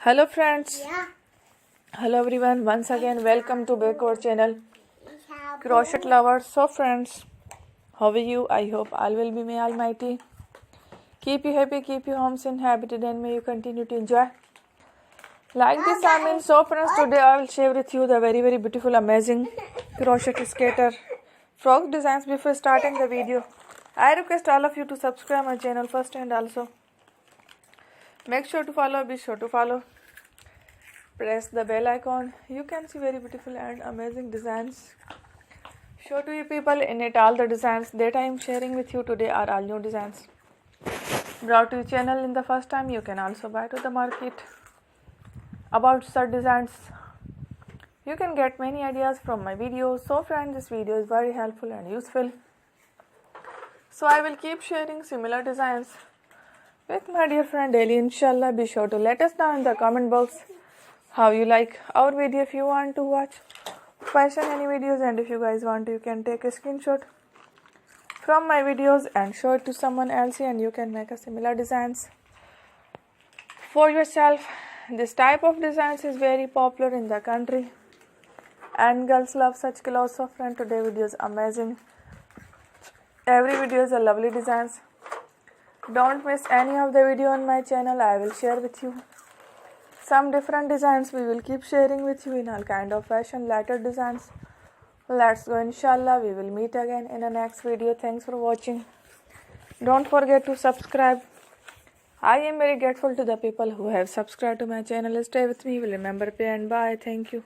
Hello friends, hello everyone, once again welcome to back our channel Crochet Lovers. So friends, how are you? I hope all will be may almighty. Keep you happy, keep you homes inhabited, and may you continue to enjoy. Like this so friends, today I will share with you the very beautiful amazing crochet skater frog designs. Before starting the video, I request all of you to subscribe my channel first, and also make sure to follow, be sure to follow. Press the bell icon. You can see very beautiful and amazing designs. Show to you people in it. All the designs that I am sharing with you today are all new designs brought to your channel in the first time. You can also buy to the market about such designs. You can get many ideas from my videos. So friends, this video is very helpful and useful. So I will keep sharing similar designs with my dear friend daily, inshallah. Be sure to let us know in the comment box how you like our video. If you want to watch fashion any videos, and if you guys want, you can take a screenshot from my videos and show it to someone else, and you can make a similar designs for yourself. This type of designs is very popular in the country and girls love such clothes. So friend, today video is amazing. Every video is a lovely designs. Don't miss any of the video on my channel. I will share with you some different designs. We will keep sharing with you in all kind of fashion related designs. Let's go, inshallah. We will meet again in the next video. Thanks for watching. Don't forget to subscribe. I am very grateful to the people who have subscribed to my channel. Stay with me. Will remember pay and bye. Thank you.